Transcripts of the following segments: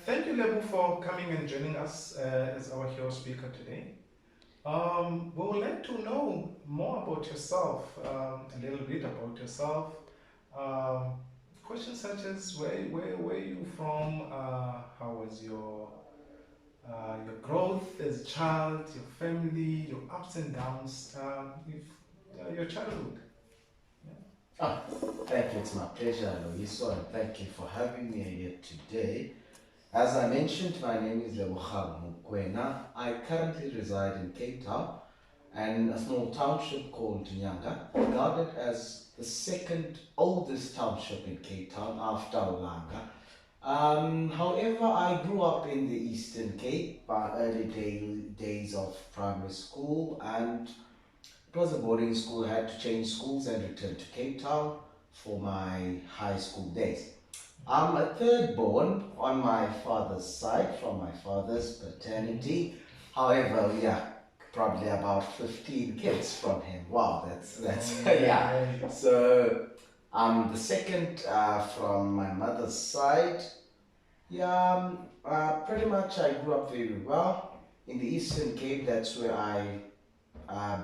Thank you, Lebu, for coming and joining us as our hero speaker today. We would like to know more about yourself, a little bit about yourself. Um, Questions such as where you from, how was your growth as a child, your family, your ups and downs, if, your childhood. Yeah. Oh, thank you. It's my pleasure, Loiso, and thank you for having me here today. As I mentioned, my name is Lebogang Mokoena. I currently reside in Cape Town and a small township called Nyanga, regarded as the second oldest township in Cape Town after Ulanga. However, I grew up in the Eastern Cape, my days of primary school, and it was a boarding school. I had to change schools and return to Cape Town for my high school days. I'm a third born on my father's side from my father's paternity. However, we are probably about 15 kids from him. Wow, that's yeah. Right. So I'm the second from my mother's side. Yeah, pretty much I grew up very well in the Eastern Cape. That's where I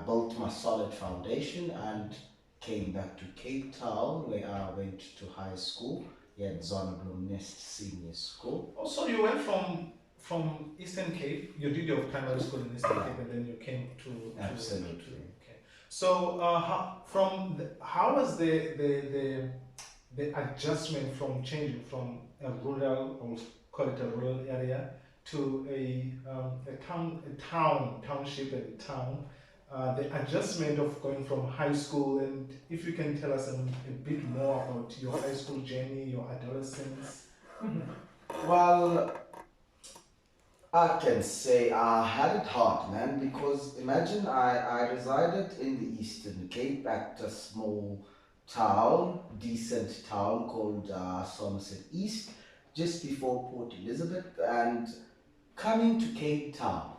built my solid foundation and came back to Cape Town where I went to high school at Zonneblom Nest Senior School. Also, you went from Eastern Cape. You did your primary school in Eastern Cape, and then you came to Absolutely. okay. So, how was the adjustment from changing from a rural, or call it a rural area, to a township and town? The adjustment of going from high school, and if you can tell us a bit more about your high school journey, your adolescence. Well, I can say I had it hard, man, because imagine I resided in the Eastern Cape at a small town, decent town called Somerset East, just before Port Elizabeth, and coming to Cape Town,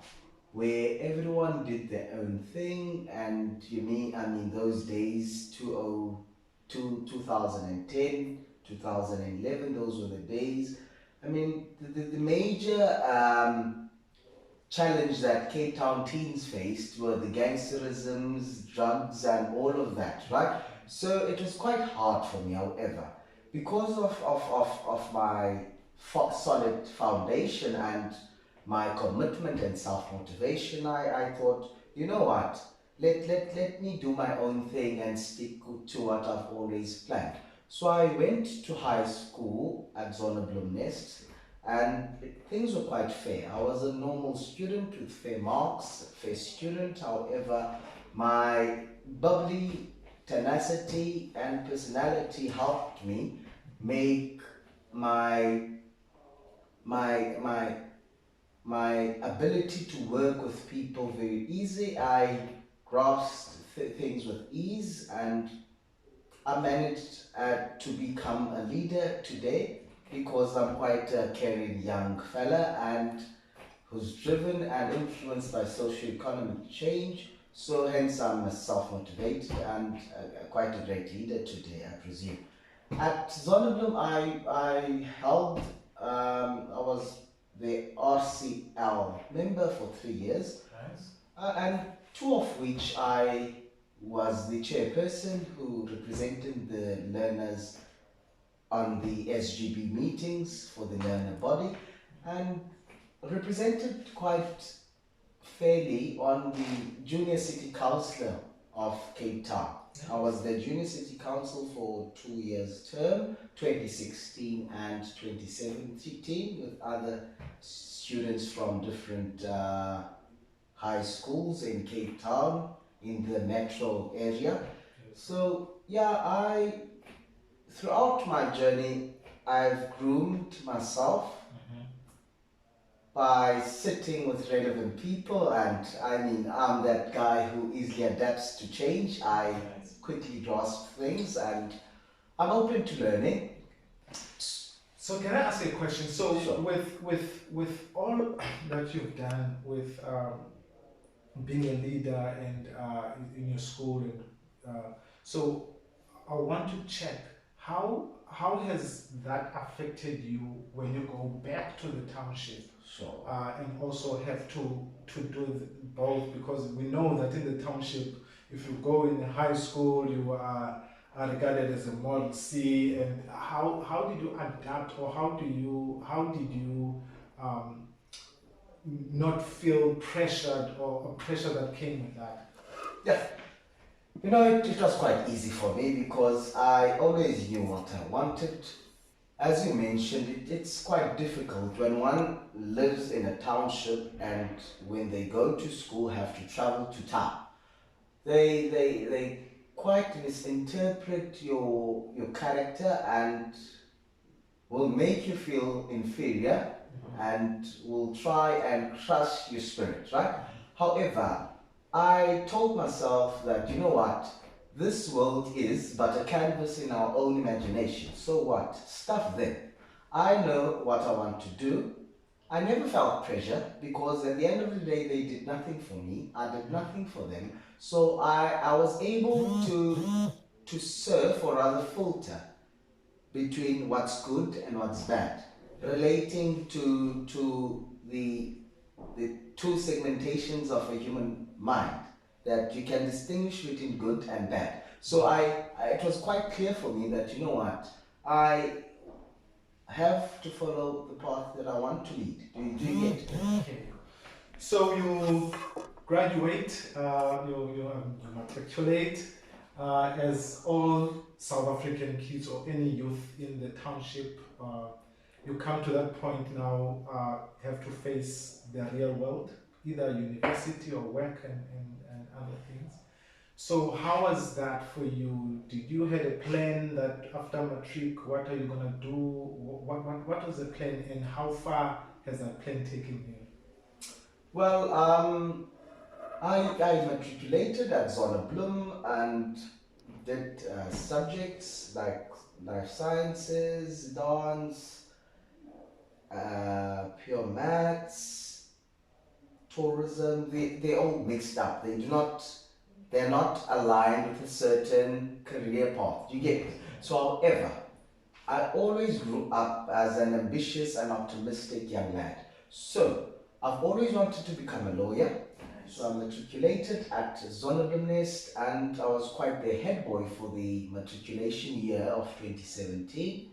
where everyone did their own thing, and I mean, those days, 2010, 2011, those were the days. I mean, the major challenge that Cape Town teens faced were the gangsterisms, drugs, and all of that, right? So it was quite hard for me, however, because of my solid foundation and my commitment and self motivation. I thought, you know what, let me do my own thing and stick to what I've always planned. So I went to high school at Zonneblom Nest, and things were quite fair. I was a normal student with fair marks, fair student. However, my bubbly tenacity and personality helped me make my my my my ability to work with people very easy. I grasped things with ease, and I managed to become a leader today because I'm quite a caring young fella and who's driven and influenced by socio-economic change. So hence I'm self-motivated and quite a great leader today, I presume. At Zonneblom, I held, I was the RCL member for 3 years, Nice. and two of which I was the chairperson who represented the learners on the SGB meetings for the learner body, and represented quite fairly on the junior city councillor of Cape Town. I was the junior city council for 2 years term, 2016 and 2017, with other students from different high schools in Cape Town in the metro area. So yeah, I throughout my journey I've groomed myself by sitting with relevant people, and I mean, I'm that guy who easily adapts to change. I Nice. quickly grasp things, and I'm open to learning. So can I ask you a question? So Sure. with all that you've done with being a leader and in your school, and so I want to check how how has that affected you when you go back to the township Sure. and also have to do both? Because we know that in the township, if you go in high school, you are regarded as a model C. And how did you adapt, or how did you um, not feel pressured, or pressure that came with that? Yeah. It was quite easy for me because I always knew what I wanted. As you mentioned, it's quite difficult when one lives in a township and when they go to school have to travel to town. They quite misinterpret your character and will make you feel inferior and will try and crush your spirit, right? However, I told myself that, you know what, this world is but a canvas in our own imagination. So what? Stuff them. I know what I want to do. I never felt pressure because at the end of the day, they did nothing for me. I did nothing for them. So I was able to surf, or rather filter, between what's good and what's bad, relating to the two segmentations of a human mind, that you can distinguish between good and bad. So it was quite clear for me that, you know what, I have to follow the path that I want to lead. Do you get it? Okay. So you graduate, you matriculate, as all South African kids or any youth in the township. You come to that point now, have to face the real world, either university or work and other things. So how was that for you? Did you had a plan that after matric, what are you gonna do? What was the plan, and how far has that plan taken you? Well, I matriculated at Zonneblum and did subjects like life sciences, dance, pure maths, tourism. They all mixed up. They're not aligned with a certain career path. You get it? So, however, I always grew up as an ambitious and optimistic young lad. So, I've always wanted to become a lawyer. So, I matriculated at Zonneblumnest and I was quite the head boy for the matriculation year of 2017,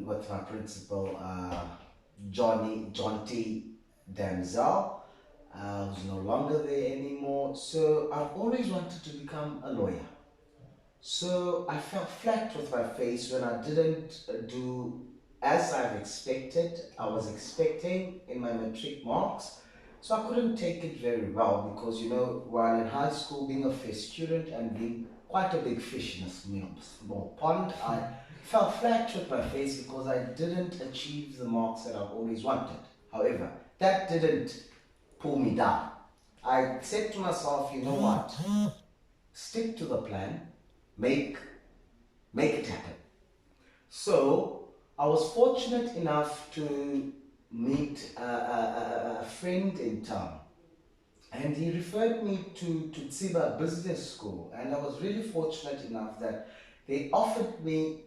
with my principal, John T. Damzel, who's no longer there anymore. So, I've always wanted to become a lawyer. So I fell flat with my face when I didn't do as I've expected. I was expecting in my matric marks. So I couldn't take it very well because, while in high school, being a first student and being quite a big fish in a small pond, I fell flat with my face because I didn't achieve the marks that I've always wanted. However, that didn't pull me down. I said to myself, you know what? Stick to the plan, make make it happen. So I was fortunate enough to meet a friend in town, and he referred me to Tsiba Business School, and I was really fortunate enough that they offered me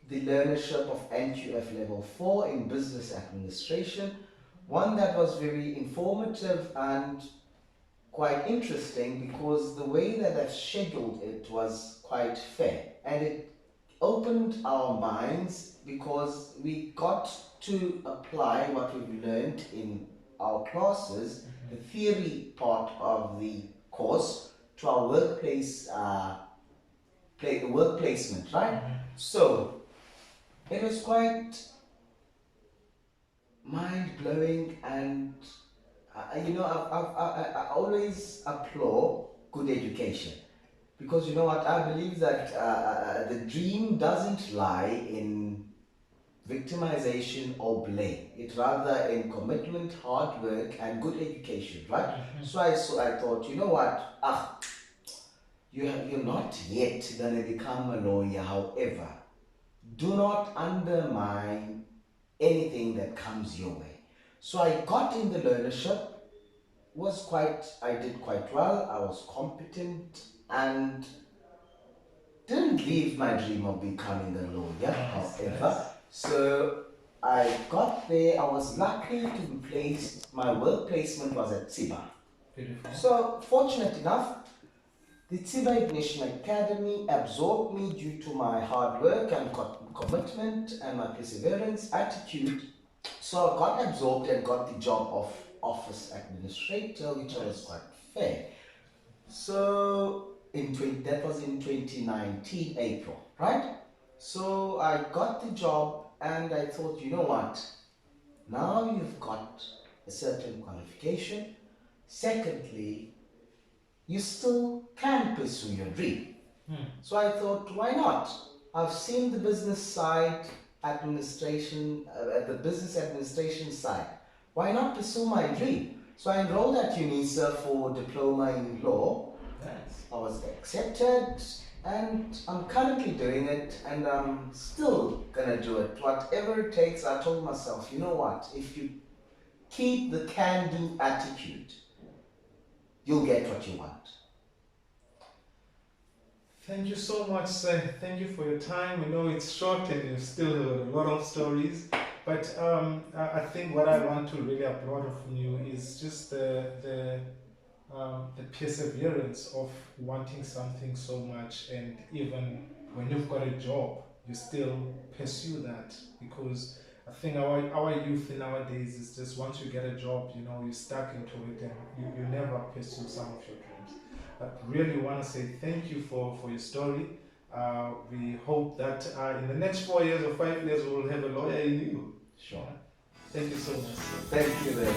the learnership of NQF Level 4 in Business Administration, one that was very informative and quite interesting because the way that I've scheduled it was quite fair, and it opened our minds because we got to apply what we've learned in our classes, the theory part of the course, to our work placement, right? So it was quite mind blowing, and I always applaud good education because, you know what, I believe that the dream doesn't lie in victimization or blame. It rather in commitment, hard work, and good education, right? So I thought, you know what, you're not yet gonna become a lawyer. However, do not undermine anything that comes your way. So I got in the learnership, I did quite well, I was competent, and didn't leave my dream of becoming a lawyer, Nice, however. nice. So I got there, I was lucky to be placed, my work placement was at Tsiba. Beautiful. So, fortunate enough, the Tsiba Ignition Academy absorbed me due to my hard work and commitment and my perseverance attitude. So, I got absorbed and got the job of office administrator, which was quite fair. So, that was in 2019, April, right? So, I got the job and I thought, you know what? Now you've got a certain qualification. Secondly, you still can pursue your dream. So I thought, why not? I've seen the business side, the business administration side. Why not pursue my dream? So I enrolled at UNISA for diploma in law. Nice. I was accepted and I'm currently doing it and I'm still gonna do it. Whatever it takes, I told myself, you know what? If you keep the can-do attitude, you'll get what you want. Thank you so much, sir. Thank you for your time. We know it's short and you still have a lot of stories. But I think what I want to really applaud from you is just the perseverance of wanting something so much, and even when you've got a job, you still pursue that, because I think our youth nowadays is just once you get a job, you're stuck into it and you never pursue some of your dreams. But really want to say thank you for your story. We hope that in the next 4 years or 5 years we will have a lawyer in you. Sure. Thank you so much, sir. Thank you then.